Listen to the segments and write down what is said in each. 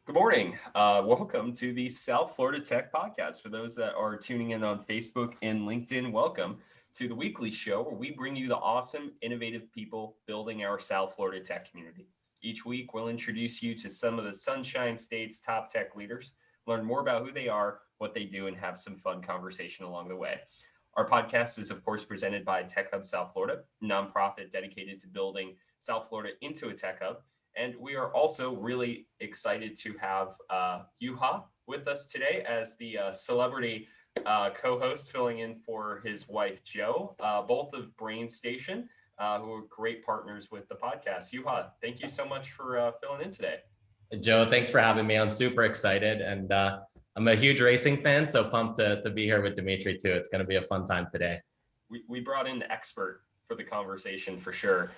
Good morning. Welcome to the South Florida Tech Podcast. For those that are tuning in on Facebook and LinkedIn, welcome to the weekly show where we bring you the awesome, innovative people building our South Florida tech community. Each week, we'll introduce you to some of the Sunshine State's top tech leaders, learn more about who they are, what they do, and have some fun conversation along the way. Our podcast is, of course, presented by Tech Hub South Florida, a nonprofit dedicated to building South Florida into a tech hub. And we are also really excited to have Yuha with us today as the celebrity co-host, filling in for his wife, Joe, both of Brain Station, who are great partners with the podcast. Yuha, thank you so much for filling in today. Joe, thanks for having me. I'm super excited, and I'm a huge racing fan, so pumped to be here with Dimitri too. It's going to be a fun time today. We brought in the expert for the conversation for sure.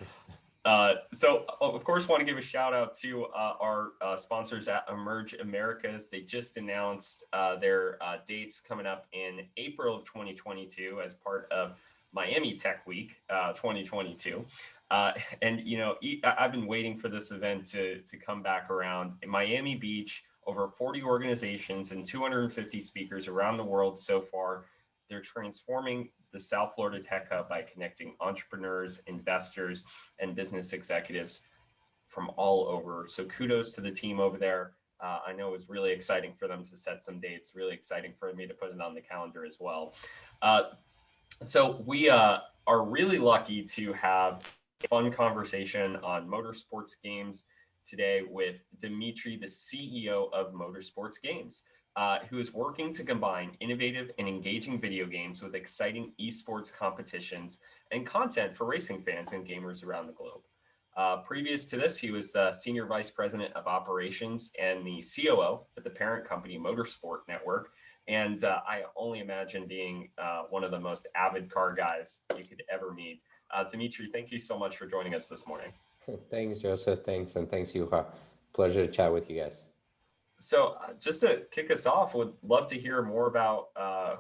Of course, want to give a shout out to our sponsors at Emerge Americas. They just announced their dates coming up in April of 2022 as part of Miami Tech Week 2022. I've been waiting for this event to come back around. In Miami Beach, over 40 organizations and 250 speakers around the world so far. They're transforming the South Florida Tech Hub by connecting entrepreneurs, investors, and business executives from all over. So kudos to the team over there. I know it was really exciting for them to set some dates, really exciting for me to put it on the calendar as well. So we are really lucky to have a fun conversation on motorsports games today with Dimitri, the CEO of Motorsports Games. Who is working to combine innovative and engaging video games with exciting esports competitions and content for racing fans and gamers around the globe. Previous to this, he was the Senior Vice President of Operations and the COO at the parent company Motorsport Network. And I only imagine being one of the most avid car guys you could ever meet. Dimitri, thank you so much for joining us this morning. Thanks, Joseph. Thanks, and thanks, Yuha. Pleasure to chat with you guys. So just to kick us off, would love to hear more about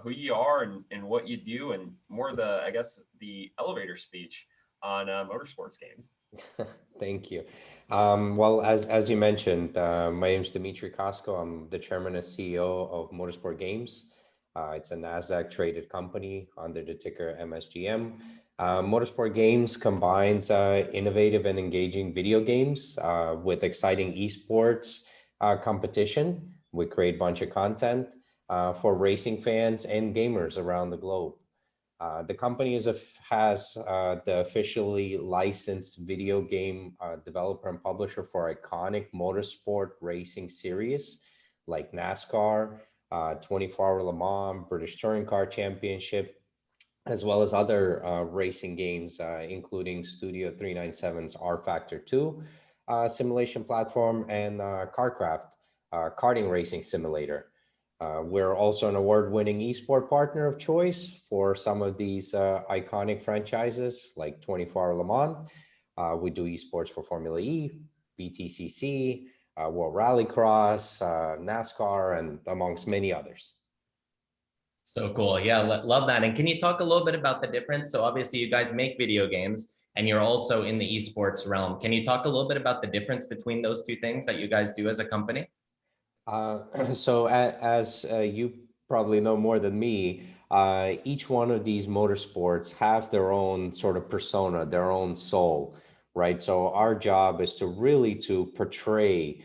who you are and what you do, and more of the elevator speech on motorsports games. Thank you. Well, as you mentioned, my name is Dmitry Kozko. I'm the chairman and CEO of Motorsport Games. It's a NASDAQ traded company under the ticker MSGM. Motorsport Games combines innovative and engaging video games with exciting esports competition. We create a bunch of content for racing fans and gamers around the globe. The company has the officially licensed video game developer and publisher for iconic motorsport racing series like NASCAR, 24-Hour Le Mans, British Touring Car Championship, as well as other racing games, including Studio 397's R Factor 2, simulation platform, and CarCraft, karting racing simulator. We're also an award-winning esport partner of choice for some of these iconic franchises like 24-Hour Le Mans. We do esports for Formula E, BTCC, World Rallycross, NASCAR, and amongst many others. So cool. Yeah, love that. And can you talk a little bit about the difference? So obviously you guys make video games and you're also in the esports realm. Can you talk a little bit about the difference between those two things that you guys do as a company? So as you probably know more than me, each one of these motorsports have their own sort of persona, their own soul, right? So our job is to really to portray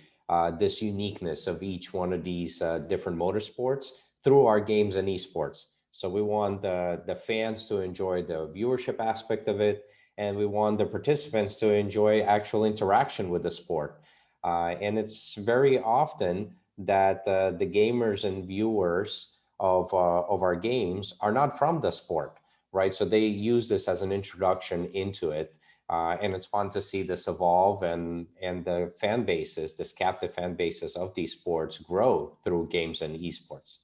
this uniqueness of each one of these different motorsports through our games and esports. So we want the fans to enjoy the viewership aspect of it, and we want the participants to enjoy actual interaction with the sport. And it's very often that the gamers and viewers of our games are not from the sport, right? So they use this as an introduction into it. And it's fun to see this evolve and the fan bases, this captive fan bases of these sports grow through games and esports.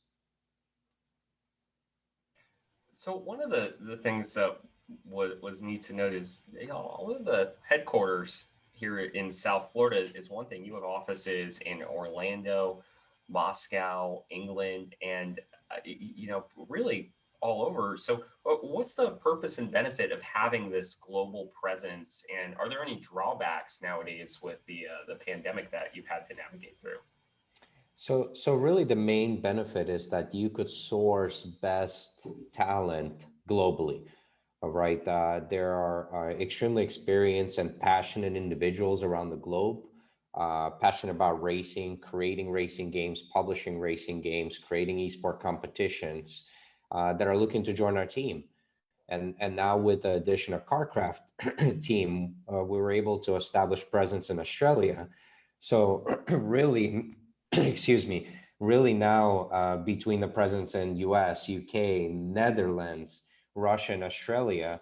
So one of the things that was neat to note is, all of the headquarters here in South Florida is one thing. You have offices in Orlando, Moscow, England, and really all over. So what's the purpose and benefit of having this global presence? And are there any drawbacks nowadays with the pandemic that you've had to navigate through? So really the main benefit is that you could source best talent globally. All right. There are extremely experienced and passionate individuals around the globe, passionate about racing, creating racing games, publishing racing games, creating esport competitions, that are looking to join our team. And now with the addition of CarCraft team, we were able to establish presence in Australia. So really, excuse me, really now, between the presence in US, UK, Netherlands, Russia, and Australia,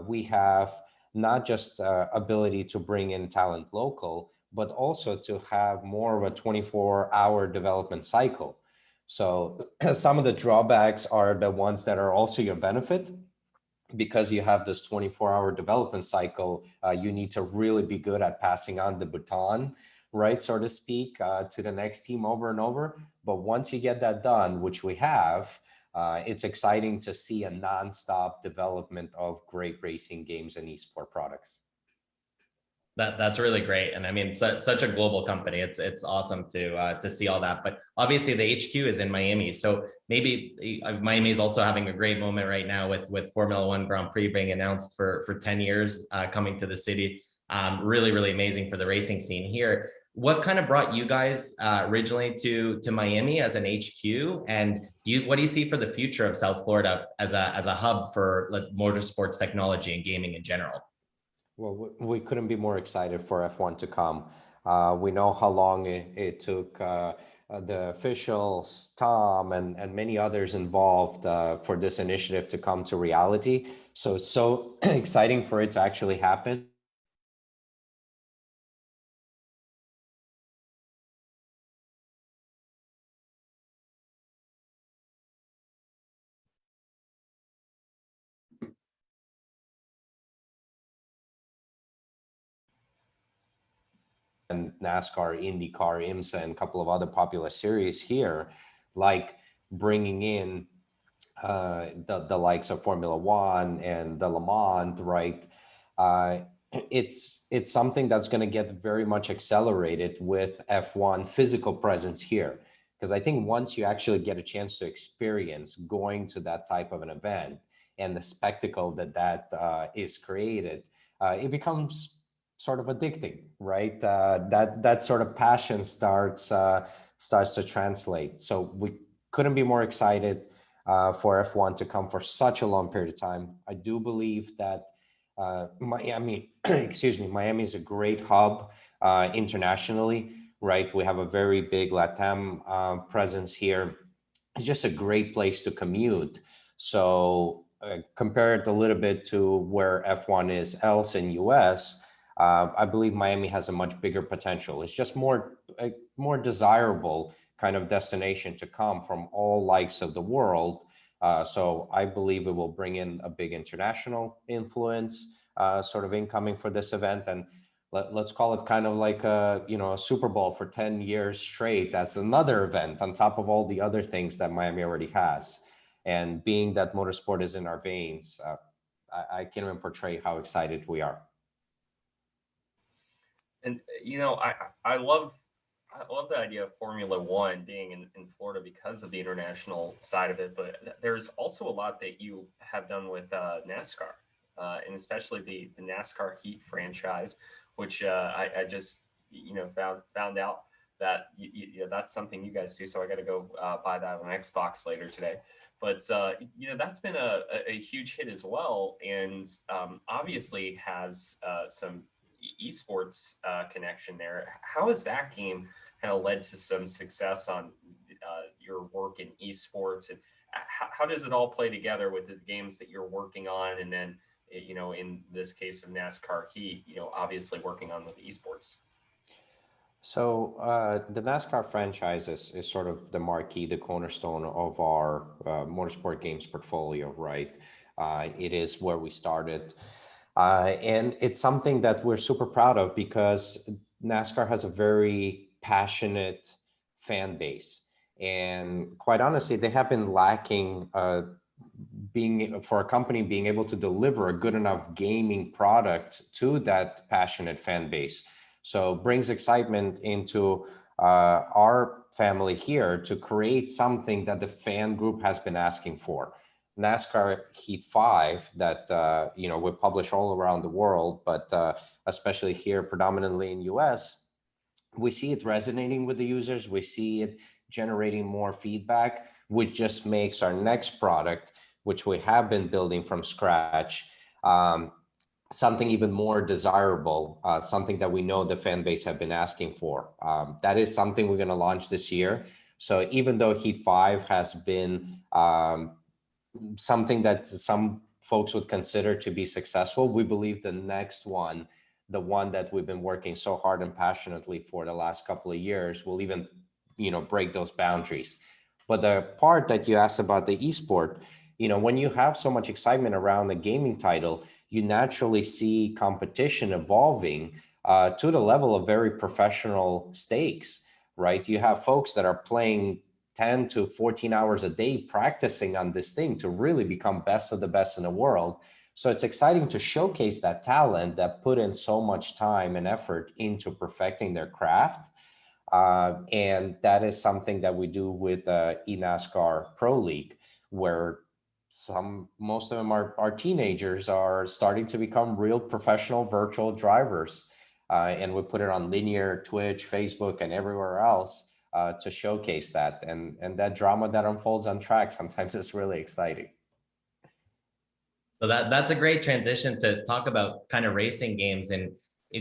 we have not just ability to bring in talent local, but also to have more of a 24-hour development cycle. So some of the drawbacks are the ones that are also your benefit. Because you have this 24-hour development cycle, you need to really be good at passing on the baton, right, so to speak, to the next team over and over. But once you get that done, which we have, it's exciting to see a nonstop development of great racing games and esport products. That's really great, and I mean, such a global company. It's awesome to see all that. But obviously, the HQ is in Miami, so maybe Miami is also having a great moment right now with Formula One Grand Prix being announced for 10 years coming to the city. Really amazing for the racing scene here. What kind of brought you guys originally to Miami as an HQ, and what do you see for the future of South Florida as a hub for like motorsports technology and gaming in general? Well, we couldn't be more excited for F1 to come. We know how long it took the officials, Tom, and many others involved for this initiative to come to reality. So it's so exciting for it to actually happen. And NASCAR, IndyCar, IMSA, and a couple of other popular series here, like bringing in the likes of Formula One and the Le Mans, right? Uh, it's something that's going to get very much accelerated with F1 physical presence here. Because I think once you actually get a chance to experience going to that type of an event and the spectacle that is created, it becomes sort of addicting, right? That sort of passion starts to translate. So we couldn't be more excited for F1 to come for such a long period of time. I do believe that Miami, excuse me, Miami is a great hub internationally, right? We have a very big LATAM presence here. It's just a great place to commute. So compare it a little bit to where F1 is else in US. I believe Miami has a much bigger potential. It's just more desirable kind of destination to come from all likes of the world. So I believe it will bring in a big international influence sort of incoming for this event. And let's call it kind of like a Super Bowl for 10 years straight. That's another event on top of all the other things that Miami already has. And being that motorsport is in our veins, I can't even portray how excited we are. And I love the idea of Formula One being in Florida because of the international side of it. But there's also a lot that you have done with NASCAR, and especially the NASCAR Heat franchise, which I just found out that that's something you guys do. So I got to go buy that on Xbox later today. But that's been a huge hit as well, and obviously has some esports connection there. How has that game kind of led to some success on your work in esports, and how does it all play together with the games that you're working on, and then in this case of NASCAR Heat, obviously working on with esports? So the NASCAR franchise is sort of the marquee, the cornerstone of our motorsport games portfolio, right? It is where we started. And it's something that we're super proud of because NASCAR has a very passionate fan base. And quite honestly, they have been lacking for a company being able to deliver a good enough gaming product to that passionate fan base. So brings excitement into our family here to create something that the fan group has been asking for. NASCAR Heat 5 that, we publish all around the world, but especially here, predominantly in US, we see it resonating with the users. We see it generating more feedback, which just makes our next product, which we have been building from scratch, something even more desirable, something that we know the fan base have been asking for. That is something we're going to launch this year. So even though Heat 5 has been something that some folks would consider to be successful, we believe the next one, the one that we've been working so hard and passionately for the last couple of years, will even, break those boundaries. But the part that you asked about the esport, when you have so much excitement around a gaming title, you naturally see competition evolving to the level of very professional stakes, right? You have folks that are playing 10 to 14 hours a day practicing on this thing to really become best of the best in the world. So it's exciting to showcase that talent that put in so much time and effort into perfecting their craft. And that is something that we do with eNASCAR Pro League, where most of them are teenagers are starting to become real professional virtual drivers. And we put it on linear, Twitch, Facebook, and everywhere else to showcase that. And that drama that unfolds on track, sometimes it's really exciting. So that's a great transition to talk about kind of racing games and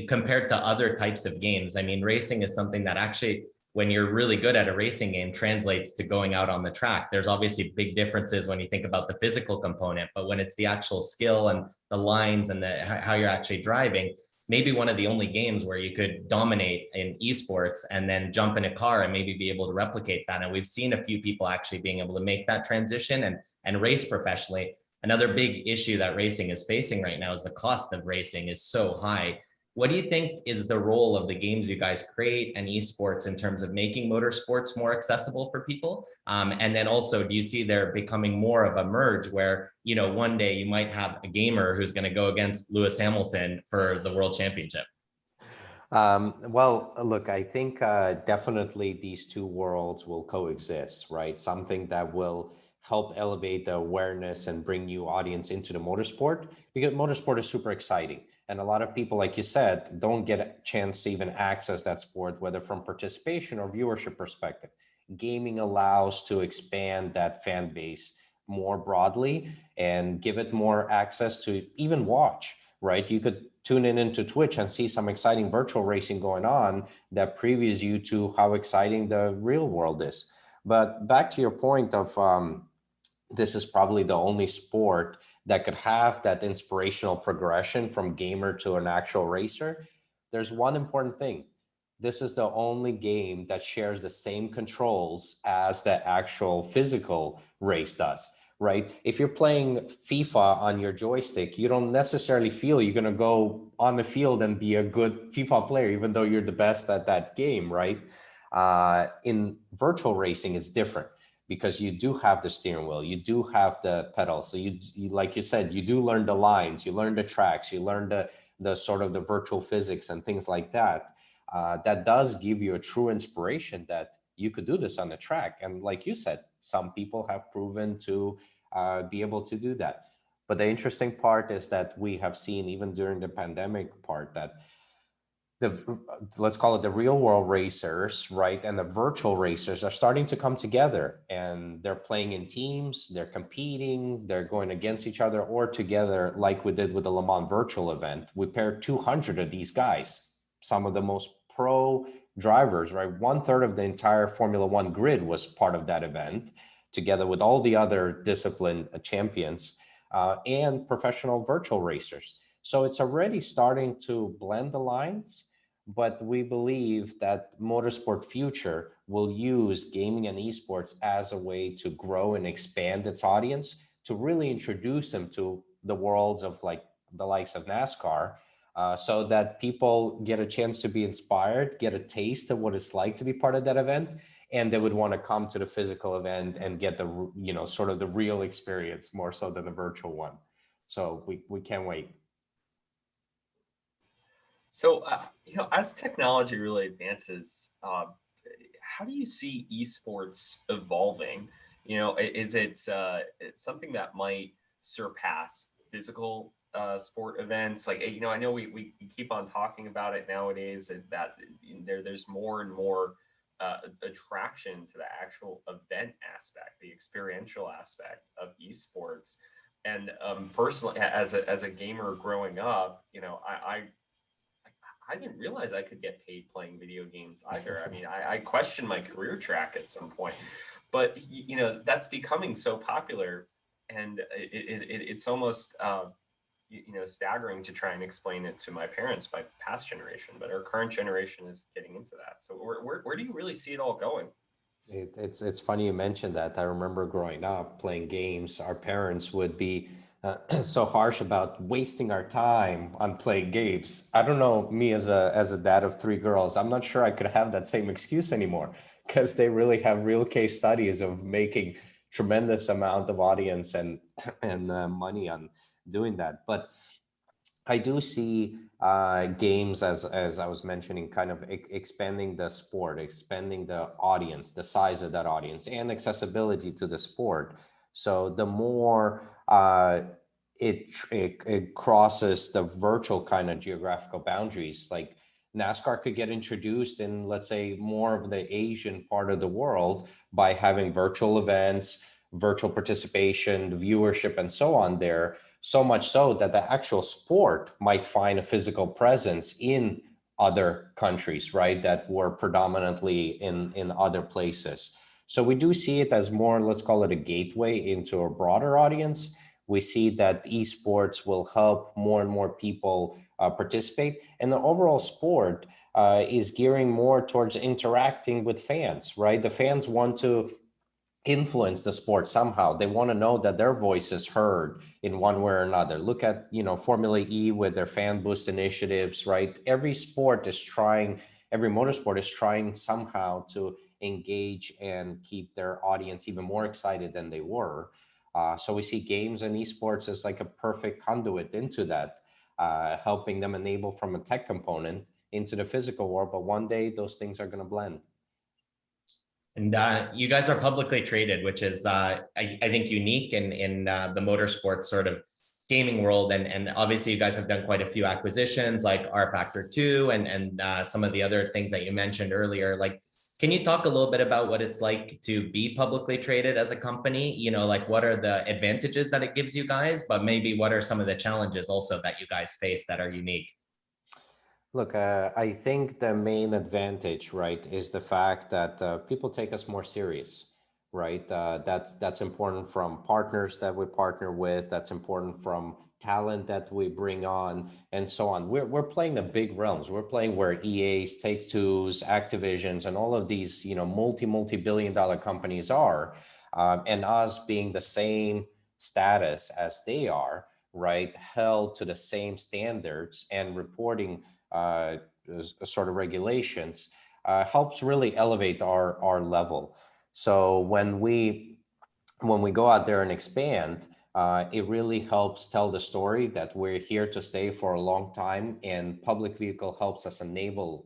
compared to other types of games. I mean, racing is something that actually, when you're really good at a racing game, translates to going out on the track. There's obviously big differences when you think about the physical component, but when it's the actual skill and the lines and how you're actually driving, maybe one of the only games where you could dominate in esports and then jump in a car and maybe be able to replicate that. And we've seen a few people actually being able to make that transition and race professionally. Another big issue that racing is facing right now is the cost of racing is so high. What do you think is the role of the games you guys create and esports in terms of making motorsports more accessible for people? And then also, do you see there becoming more of a merge where, one day you might have a gamer who's going to go against Lewis Hamilton for the world championship? Well, look, I think definitely these two worlds will coexist, right? Something that will help elevate the awareness and bring new audience into the motorsport, because motorsport is super exciting. And a lot of people, like you said, don't get a chance to even access that sport, whether from participation or viewership perspective. Gaming allows to expand that fan base more broadly and give it more access to even watch, right? You could tune in into Twitch and see some exciting virtual racing going on that previews you to how exciting the real world is. But back to your point of this is probably the only sport that could have that inspirational progression from gamer to an actual racer. There's one important thing. This is the only game that shares the same controls as the actual physical race does, right? If you're playing FIFA on your joystick, you don't necessarily feel you're going to go on the field and be a good FIFA player, even though you're the best at that game, right? In virtual racing, it's different, because you do have the steering wheel, you do have the pedals. So you like you said, you do learn the lines, you learn the tracks, you learn the sort of the virtual physics and things like that. That does give you a true inspiration that you could do this on the track. And like you said, some people have proven to be able to do that. But the interesting part is that we have seen even during the pandemic part that let's call it the real world racers, right? And the virtual racers are starting to come together, and they're playing in teams, they're competing, they're going against each other or together, like we did with the Le Mans virtual event. We paired 200 of these guys, some of the most pro drivers, right? 1/3 of the entire Formula One grid was part of that event, together with all the other discipline champions and professional virtual racers. So it's already starting to blend the lines. But we believe that Motorsport Future will use gaming and esports as a way to grow and expand its audience, to really introduce them to the worlds of like the likes of NASCAR, so that people get a chance to be inspired, get a taste of what it's like to be part of that event, and they would want to come to the physical event and get the, sort of the real experience more so than the virtual one. So we can't wait. So, as technology really advances, how do you see esports evolving? Is it it's something that might surpass physical sport events? Like, I know we keep on talking about it nowadays, that there's more and more attraction to the actual event aspect, the experiential aspect of esports. And personally, as a gamer growing up, I didn't realize I could get paid playing video games either. I mean, I questioned my career track at some point, but that's becoming so popular, and it's almost staggering to try and explain it to my parents, my past generation. But our current generation is getting into that. So where do you really see it all going? It's funny you mentioned that. I remember growing up playing games. Our parents would be so harsh about wasting our time on playing games. I don't know, me as a dad of three girls, I'm not sure I could have that same excuse anymore, because they really have real case studies of making tremendous amount of audience and money on doing that. But I do see games, as I was mentioning, kind of expanding the sport, expanding the audience, the size of that audience, and accessibility to the sport. So the more it crosses the virtual kind of geographical boundaries, like NASCAR could get introduced in, let's say, more of the Asian part of the world by having virtual events, virtual participation, viewership, and so on there. So much so that the actual sport might find a physical presence in other countries, right, that were predominantly in other places. So we do see it as more, let's call it a gateway into a broader audience. We see that esports will help more and more people participate. And the overall sport is gearing more towards interacting with fans, right? The fans want to influence the sport somehow. They want to know that their voice is heard in one way or another. Look at, Formula E with their fan boost initiatives, right? Every motorsport is trying somehow to engage and keep their audience even more excited than they were. So we see games and esports as like a perfect conduit into that, helping them enable from a tech component into the physical world. But one day those things are going to blend. And you guys are publicly traded, which is, I think, unique in the motorsports sort of gaming world. And obviously, you guys have done quite a few acquisitions, like R Factor 2 and some of the other things that you mentioned earlier. Like, can you talk a little bit about what it's like to be publicly traded as a company? Like, what are the advantages that it gives you guys, but maybe what are some of the challenges also that you guys face that are unique? Look, I think the main advantage, right, is the fact that people take us more serious, right? That's important from partners that we partner with. That's important from talent that we bring on, and so on. We're playing the big realms. We're playing where EA's, Take-Two's, Activisions, and all of these, multi-billion-dollar companies are, and us being the same status as they are, right, held to the same standards and reporting sort of regulations, helps really elevate our level. So when we go out there and expand, it really helps tell the story that we're here to stay for a long time, and public vehicle helps us enable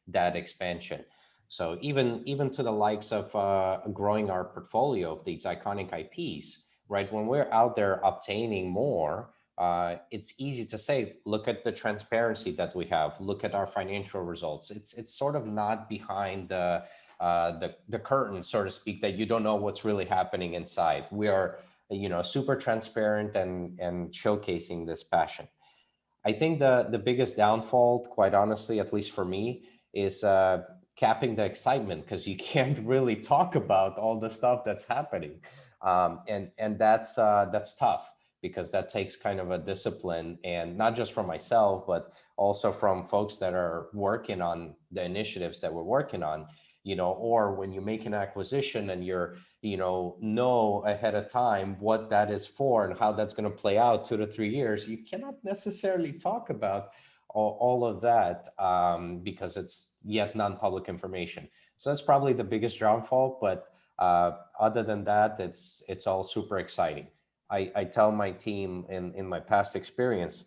that expansion. So even to the likes of growing our portfolio of these iconic IPs, right? When we're out there obtaining more, it's easy to say, look at the transparency that we have, look at our financial results. It's sort of not behind the curtain, so to speak, that you don't know what's really happening inside. We are, super transparent and showcasing this passion. I think the biggest downfall, quite honestly, at least for me, is capping the excitement, because you can't really talk about all the stuff that's happening, and that's tough, because that takes kind of a discipline, and not just from myself, but also from folks that are working on the initiatives that we're working on, or when you make an acquisition and you're, know ahead of time what that is for and how that's going to play out 2 to 3 years, you cannot necessarily talk about all of that, because it's yet non-public information. So that's probably the biggest downfall, but other than that, it's all super exciting. I tell my team in my past experience,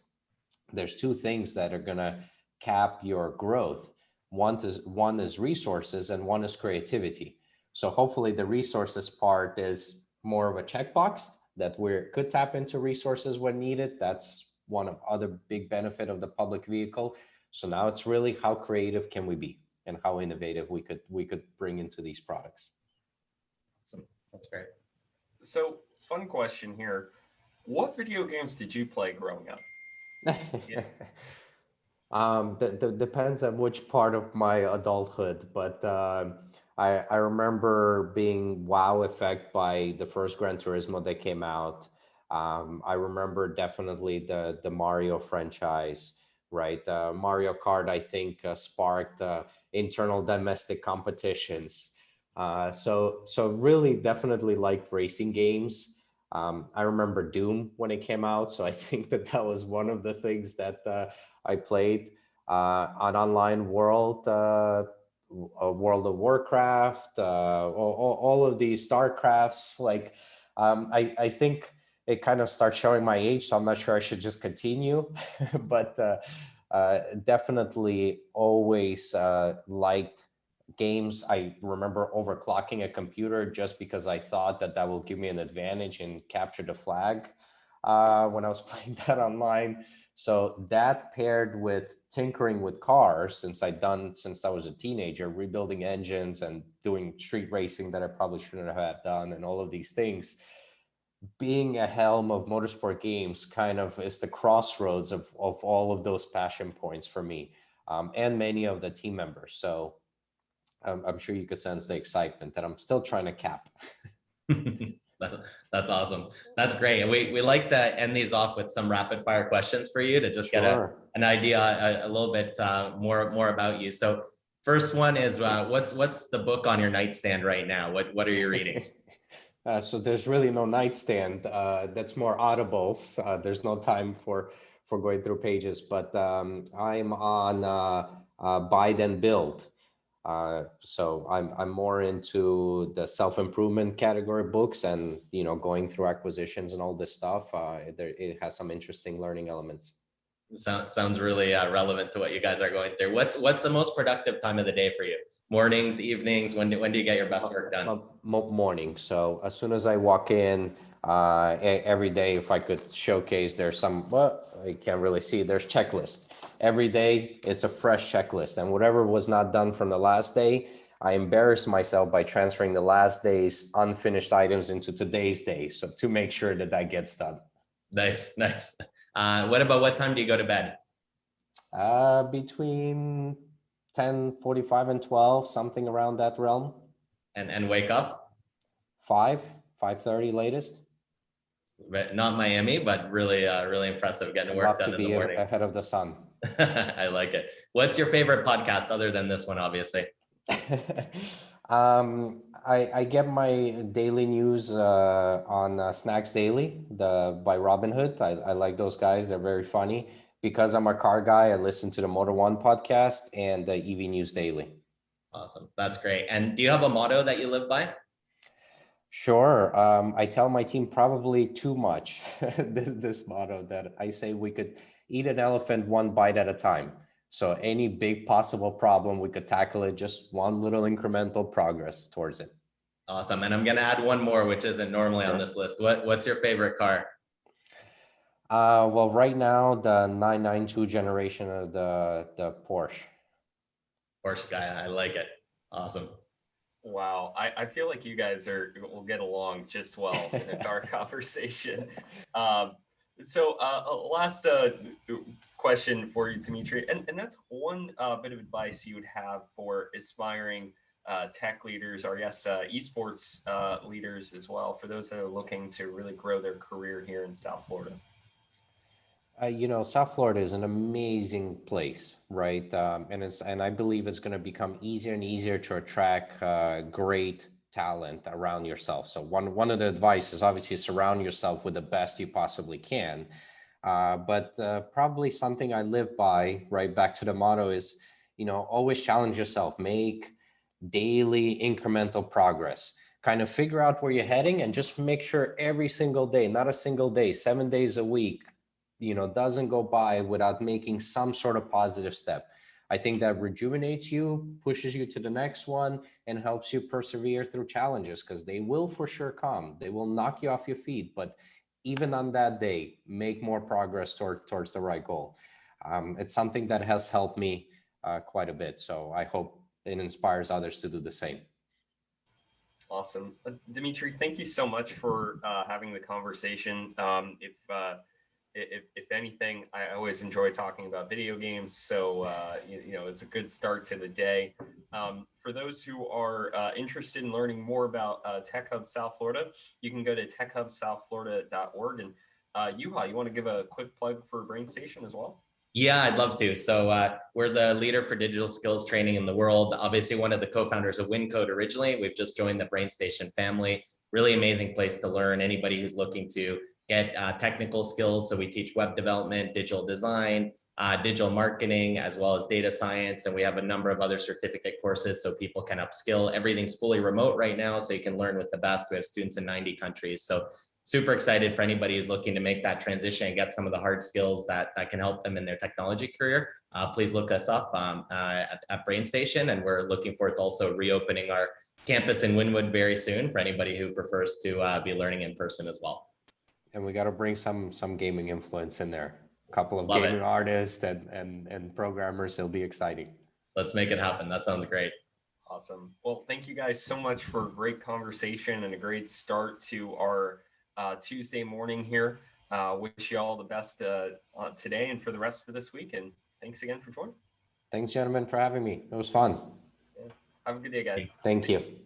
there's two things that are going to cap your growth. one is resources and one is creativity. So hopefully the resources part is more of a checkbox that we could tap into resources when needed. That's one of other big benefit of the public vehicle. So now it's really how creative can we be and how innovative we could bring into these products. Awesome. That's great. So, fun question here. What video games did you play growing up? Yeah. Depends on which part of my adulthood, but I remember being wow effect by the first Gran Turismo that came out. I remember definitely the Mario franchise, right? Mario Kart, I think, sparked internal domestic competitions. So really definitely liked racing games. I remember Doom when it came out, so I think that was one of the things that I played. An online world, World of Warcraft, all of these StarCrafts. Like, I think it kind of starts showing my age, so I'm not sure I should just continue. But definitely always liked games. I remember overclocking a computer just because I thought that will give me an advantage in capture the flag when I was playing that online. So that paired with tinkering with cars, since I was a teenager, rebuilding engines and doing street racing that I probably shouldn't have done, and all of these things, being a helm of motorsport games kind of is the crossroads of all of those passion points for me, and many of the team members. So I'm sure you could sense the excitement that I'm still trying to cap. That's awesome. That's great. And we like to end these off with some rapid fire questions for you to just get an idea a little bit more about you. So first one is what's the book on your nightstand right now? What are you reading? So there's really no nightstand. That's more audibles. There's no time for going through pages, but I'm on Buy Then Build. So I'm more into the self-improvement category books, and going through acquisitions and all this stuff. It has some interesting learning elements. Sounds really relevant to what you guys are going through. What's the most productive time of the day for you? Mornings, evenings? When do you get your best work done? Morning. So as soon as I walk in, every day, if I could showcase, there's some, well, I can't really see, there's checklist. Every day it's a fresh checklist, and whatever was not done from the last day, I embarrass myself by transferring the last day's unfinished items into today's day. So to make sure that gets done. Nice. What time do you go to bed? Between 10:45 and 12, something around that realm. And wake up? 5:30 latest. Not Miami, but really impressive getting work done in the morning. Ahead of the sun. I like it. What's your favorite podcast other than this one, obviously? I get my daily news on Snacks Daily, by Robinhood. I like those guys. They're very funny. Because I'm a car guy, I listen to the Motor One podcast and the EV News Daily. Awesome. That's great. And do you have a motto that you live by? Sure. I tell my team probably too much, this motto that I say we could eat an elephant one bite at a time. So any big possible problem, we could tackle it just one little incremental progress towards it. Awesome. And I'm going to add one more, which isn't normally on this list. What's your favorite car? Well, right now, the 992 generation of the Porsche. Porsche guy. I like it. Awesome. Wow. I feel like you guys will get along just well in our conversation. So last question for you, Dimitri, and that's one bit of advice you would have for aspiring tech leaders, or yes, esports leaders as well, for those that are looking to really grow their career here in South Florida. South Florida is an amazing place, right? And I believe it's going to become easier and easier to attract great talent around yourself. So one of the advice is obviously surround yourself with the best you possibly can. But probably something I live by, right back to the motto, is, always challenge yourself, make daily incremental progress, kind of figure out where you're heading, and just make sure every single day, not a single day, 7 days a week, doesn't go by without making some sort of positive step. I think that rejuvenates you, pushes you to the next one, and helps you persevere through challenges, because they will for sure come. They will knock you off your feet, but even on that day, make more progress towards the right goal. It's something that has helped me quite a bit. So I hope it inspires others to do the same. Awesome. Dimitri, thank you so much for having the conversation. If anything, I always enjoy talking about video games. So, it's a good start to the day. For those who are interested in learning more about Tech Hub South Florida, you can go to techhubsouthflorida.org. And Juha, you want to give a quick plug for BrainStation as well? Yeah, I'd love to. So we're the leader for digital skills training in the world. Obviously, one of the co-founders of Wyncode originally. We've just joined the BrainStation family. Really amazing place to learn. Anybody who's looking to get technical skills. So we teach web development, digital design, digital marketing, as well as data science. And we have a number of other certificate courses so people can upskill. Everything's fully remote right now, so you can learn with the best. We have students in 90 countries. So super excited for anybody who's looking to make that transition and get some of the hard skills that can help them in their technology career. Please look us up at BrainStation, and we're looking forward to also reopening our campus in Wynwood very soon for anybody who prefers to be learning in person as well. And we got to bring some gaming influence in there. A couple of Love gaming it. artists and programmers. It'll be exciting. Let's make it happen. That sounds great. Awesome. Well, thank you guys so much for a great conversation and a great start to our Tuesday morning here. Wish you all the best today and for the rest of this week. And thanks again for joining. Thanks, gentlemen, for having me. It was fun. Yeah. Have a good day, guys. Thank you.